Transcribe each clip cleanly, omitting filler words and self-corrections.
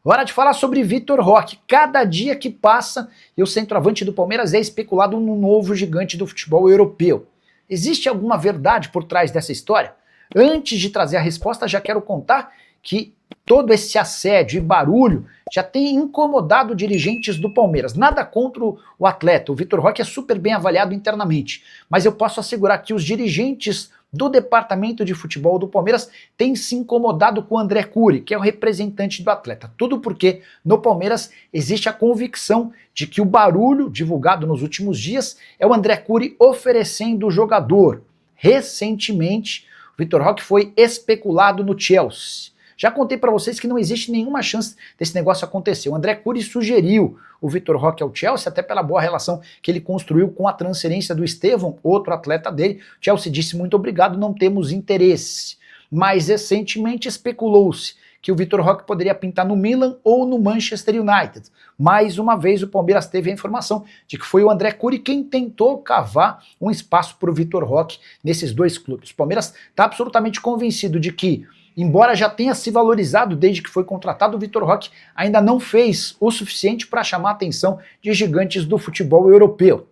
Hora de falar sobre Vitor Roque. Cada dia que passa e o centroavante do Palmeiras é especulado no novo gigante do futebol europeu. Existe alguma verdade por trás dessa história? Antes de trazer a resposta, já quero contar que todo esse assédio e barulho já tem incomodado dirigentes do Palmeiras. Nada contra o atleta, o Vitor Roque é super bem avaliado internamente, mas eu posso assegurar que os dirigentes do departamento de futebol do Palmeiras têm se incomodado com o André Cury, que é o representante do atleta. Tudo porque no Palmeiras existe a convicção de que o barulho divulgado nos últimos dias é o André Cury oferecendo o jogador. Recentemente, o Vitor Roque foi especulado no Chelsea. Já contei para vocês que não existe nenhuma chance desse negócio acontecer. O André Cury sugeriu o Vitor Roque ao Chelsea, até pela boa relação que ele construiu com a transferência do Estevão, outro atleta dele. O Chelsea disse muito obrigado, não temos interesse. Mas recentemente especulou-se que o Vitor Roque poderia pintar no Milan ou no Manchester United. Mais uma vez o Palmeiras teve a informação de que foi o André Cury quem tentou cavar um espaço para o Vitor Roque nesses dois clubes. O Palmeiras está absolutamente convencido de que, embora já tenha se valorizado desde que foi contratado, o Vitor Roque ainda não fez o suficiente para chamar a atenção de gigantes do futebol europeu.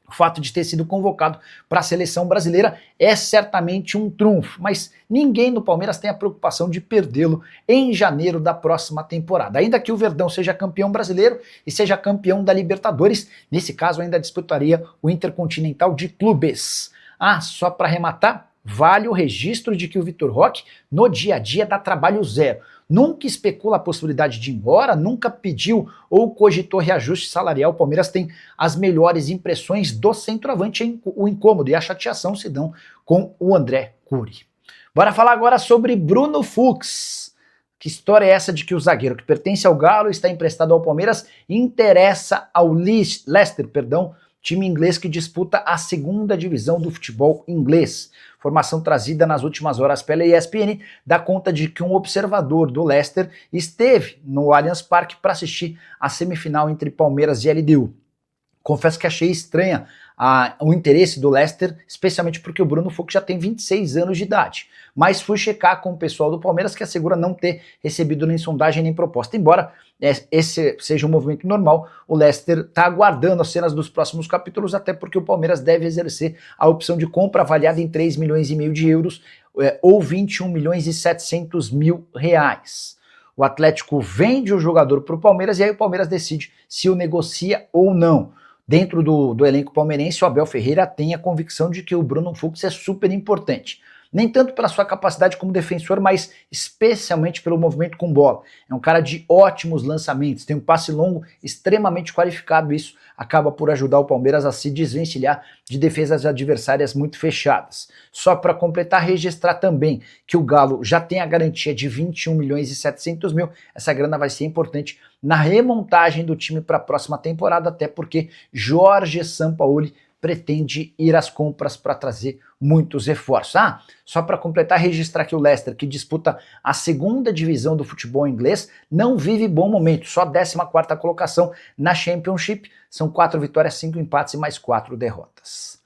O fato de ter sido convocado para a seleção brasileira é certamente um trunfo, mas ninguém no Palmeiras tem a preocupação de perdê-lo em janeiro da próxima temporada. Ainda que o Verdão seja campeão brasileiro e seja campeão da Libertadores, nesse caso ainda disputaria o Intercontinental de Clubes. Só para arrematar, vale o registro de que o Vitor Roque, no dia a dia, dá trabalho zero. Nunca especula a possibilidade de ir embora, nunca pediu ou cogitou reajuste salarial. O Palmeiras tem as melhores impressões do centroavante. O incômodo e a chateação se dão com o André Cury. Bora falar agora sobre Bruno Fux. Que história é essa de que o zagueiro que pertence ao Galo está emprestado ao Palmeiras e interessa ao Leicester, time inglês que disputa a segunda divisão do futebol inglês. Informação trazida nas últimas horas pela ESPN dá conta de que um observador do Leicester esteve no Allianz Parque para assistir a semifinal entre Palmeiras e LDU. Confesso que achei estranha o interesse do Leicester, especialmente porque o Bruno Fux já tem 26 anos de idade. Mas fui checar com o pessoal do Palmeiras, que assegura não ter recebido nem sondagem nem proposta. Embora esse seja um movimento normal, o Leicester está aguardando as cenas dos próximos capítulos, até porque o Palmeiras deve exercer a opção de compra avaliada em 3,5 milhões de euros ou 21 milhões e 700 mil reais. O Atlético vende o jogador para o Palmeiras e aí o Palmeiras decide se o negocia ou não. Dentro do elenco palmeirense, o Abel Ferreira tem a convicção de que o Bruno Fux é super importante. Nem tanto pela sua capacidade como defensor, mas especialmente pelo movimento com bola. É um cara de ótimos lançamentos, tem um passe longo extremamente qualificado, isso acaba por ajudar o Palmeiras a se desvencilhar de defesas adversárias muito fechadas. Só para completar, registrar também que o Galo já tem a garantia de 21 milhões e 700 mil, essa grana vai ser importante na remontagem do time para a próxima temporada, até porque Jorge Sampaoli pretende ir às compras para trazer muitos reforços. Só para completar, registrar que o Leicester, que disputa a segunda divisão do futebol inglês, não vive bom momento, só 14ª colocação na Championship, são 4 vitórias, 5 empates e mais 4 derrotas.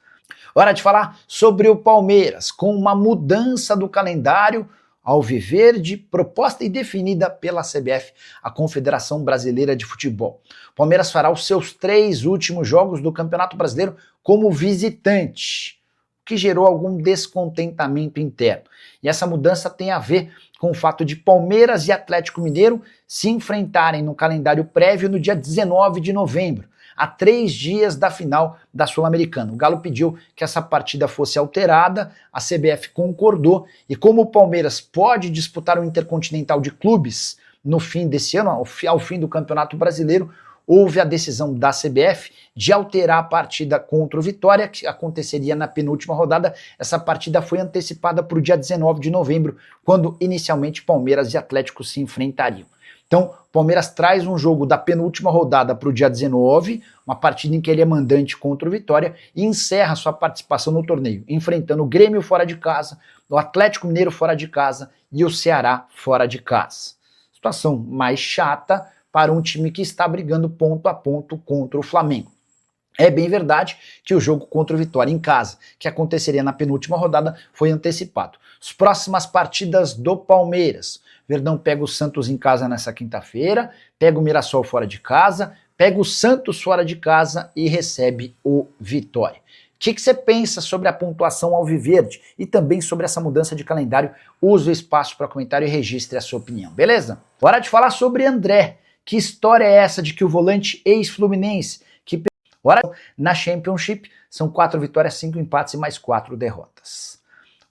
Hora de falar sobre o Palmeiras, com uma mudança do calendário alviverde proposta e definida pela CBF, a Confederação Brasileira de Futebol. O Palmeiras fará os seus 3 últimos jogos do Campeonato Brasileiro como visitante, o que gerou algum descontentamento interno. E essa mudança tem a ver com o fato de Palmeiras e Atlético Mineiro se enfrentarem no calendário prévio no dia 19 de novembro, a 3 dias da final da Sul-Americana. O Galo pediu que essa partida fosse alterada, a CBF concordou, e como o Palmeiras pode disputar o Intercontinental de Clubes no fim desse ano, ao fim do Campeonato Brasileiro, houve a decisão da CBF de alterar a partida contra o Vitória, que aconteceria na penúltima rodada. Essa partida foi antecipada para o dia 19 de novembro, quando inicialmente Palmeiras e Atlético se enfrentariam. Então, o Palmeiras traz um jogo da penúltima rodada para o dia 19, uma partida em que ele é mandante contra o Vitória, e encerra sua participação no torneio, enfrentando o Grêmio fora de casa, o Atlético Mineiro fora de casa e o Ceará fora de casa. Situação mais chata para um time que está brigando ponto a ponto contra o Flamengo. É bem verdade que o jogo contra o Vitória em casa, que aconteceria na penúltima rodada, foi antecipado. As próximas partidas do Palmeiras: Verdão pega o Santos em casa nessa quinta-feira, pega o Mirassol fora de casa, pega o Santos fora de casa e recebe o Vitória. O que você pensa sobre a pontuação alviverde e também sobre essa mudança de calendário? Use o espaço para comentário e registre a sua opinião, beleza? Hora de falar sobre André. Que história é essa de que o volante ex-fluminense, que na Championship, são 4 vitórias, 5 empates e mais 4 derrotas.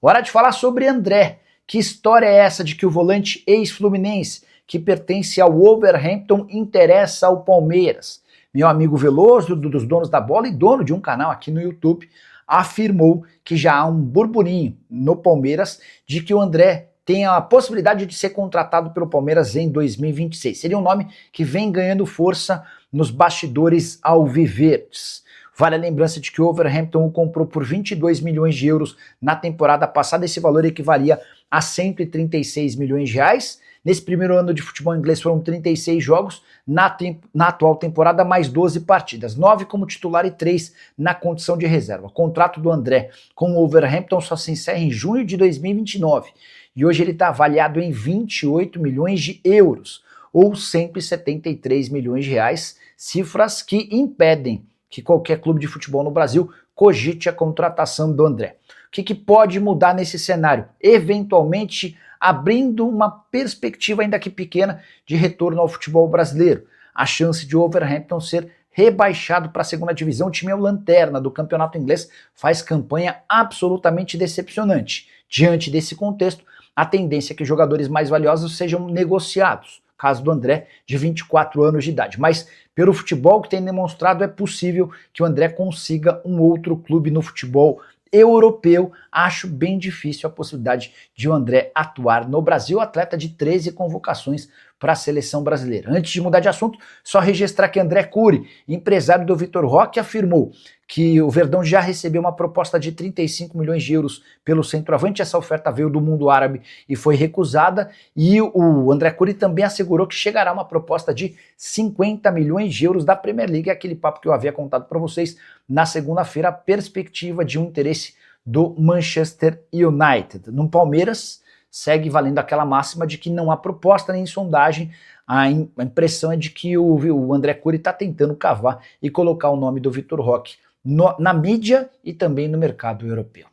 Hora de falar sobre André. Que história é essa de que o volante ex-fluminense, que pertence ao Wolverhampton, interessa ao Palmeiras? Meu amigo Veloso, dos donos da bola e dono de um canal aqui no YouTube, afirmou que já há um burburinho no Palmeiras de que o André tem a possibilidade de ser contratado pelo Palmeiras em 2026. Seria um nome que vem ganhando força nos bastidores alviverdes. Vale a lembrança de que o Wolverhampton o comprou por 22 milhões de euros na temporada passada. Esse valor equivalia a 136 milhões de reais. Nesse primeiro ano de futebol inglês foram 36 jogos, na atual temporada mais 12 partidas, 9 como titular e 3 na condição de reserva. O contrato do André com o Wolverhampton só se encerra em junho de 2029 e hoje ele está avaliado em 28 milhões de euros, ou 173 milhões de reais, cifras que impedem que qualquer clube de futebol no Brasil cogite a contratação do André. O que pode mudar nesse cenário? Eventualmente abrindo uma perspectiva ainda que pequena de retorno ao futebol brasileiro. A chance de o Wolverhampton ser rebaixado para a segunda divisão. O time é o lanterna do campeonato inglês, faz campanha absolutamente decepcionante. Diante desse contexto, a tendência é que jogadores mais valiosos sejam negociados. Caso do André, de 24 anos de idade. Mas pelo futebol que tem demonstrado, é possível que o André consiga um outro clube no futebol europeu. Acho bem difícil a possibilidade de o André atuar no Brasil, atleta de 13 convocações para a seleção brasileira. Antes de mudar de assunto, só registrar que André Cury, empresário do Vitor Roque, afirmou que o Verdão já recebeu uma proposta de 35 milhões de euros pelo centroavante. Essa oferta veio do mundo árabe e foi recusada, e o André Cury também assegurou que chegará uma proposta de 50 milhões de euros da Premier League, aquele papo que eu havia contado para vocês na segunda-feira, a perspectiva de um interesse do Manchester United. No Palmeiras, segue valendo aquela máxima de que não há proposta nem sondagem. A impressão é de que o André Cury está tentando cavar e colocar o nome do Vitor Roque na mídia e também no mercado europeu.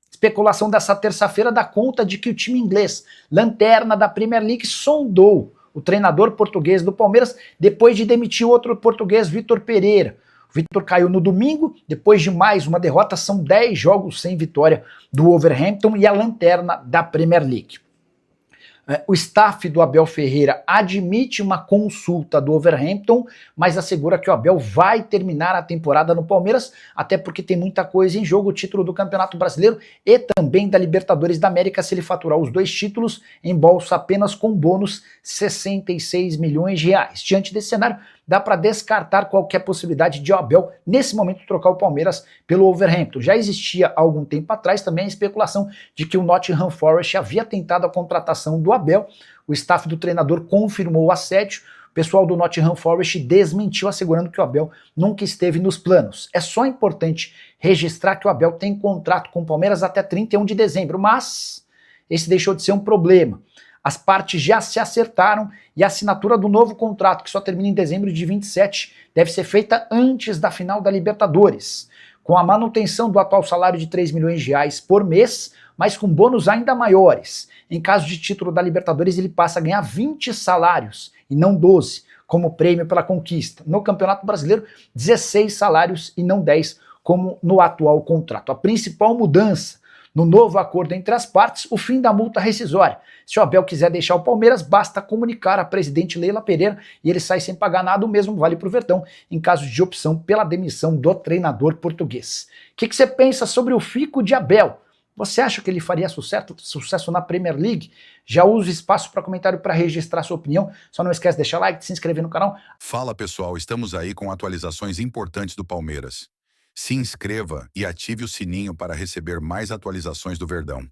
Especulação dessa terça-feira dá conta de que o time inglês, lanterna da Premier League, sondou o treinador português do Palmeiras depois de demitir o outro português, Vitor Pereira. O Vitor caiu no domingo, depois de mais uma derrota, são 10 jogos sem vitória do Wolverhampton e a lanterna da Premier League. O staff do Abel Ferreira admite uma consulta do Wolverhampton, mas assegura que o Abel vai terminar a temporada no Palmeiras, até porque tem muita coisa em jogo, o título do Campeonato Brasileiro e também da Libertadores da América. Se ele faturar os 2 títulos, embolsa apenas com bônus 66 milhões de reais. Diante desse cenário, dá para descartar qualquer possibilidade de o Abel, nesse momento, trocar o Palmeiras pelo Wolverhampton. Já existia há algum tempo atrás também a especulação de que o Nottingham Forest havia tentado a contratação do Abel. O staff do treinador confirmou o assédio. O pessoal do Nottingham Forest desmentiu, assegurando que o Abel nunca esteve nos planos. É só importante registrar que o Abel tem contrato com o Palmeiras até 31 de dezembro, mas esse deixou de ser um problema. As partes já se acertaram e a assinatura do novo contrato, que só termina em dezembro de 27, deve ser feita antes da final da Libertadores, com a manutenção do atual salário de 3 milhões de reais por mês, mas com bônus ainda maiores. Em caso de título da Libertadores, ele passa a ganhar 20 salários e não 12, como prêmio pela conquista. No Campeonato Brasileiro, 16 salários e não 10, como no atual contrato. A principal mudança no novo acordo entre as partes, o fim da multa rescisória. Se o Abel quiser deixar o Palmeiras, basta comunicar à presidente Leila Pereira e ele sai sem pagar nada. O mesmo vale para o Verdão, em caso de opção pela demissão do treinador português. O que você pensa sobre o fico de Abel? Você acha que ele faria sucesso na Premier League? Já usa espaço para comentário para registrar sua opinião. Só não esquece de deixar like, de se inscrever no canal. Fala pessoal, estamos aí com atualizações importantes do Palmeiras. Se inscreva e ative o sininho para receber mais atualizações do Verdão.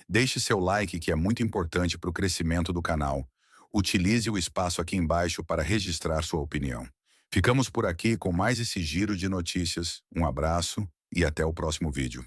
Deixe seu like, que é muito importante para o crescimento do canal. Utilize o espaço aqui embaixo para registrar sua opinião. Ficamos por aqui com mais esse giro de notícias. Um abraço e até o próximo vídeo.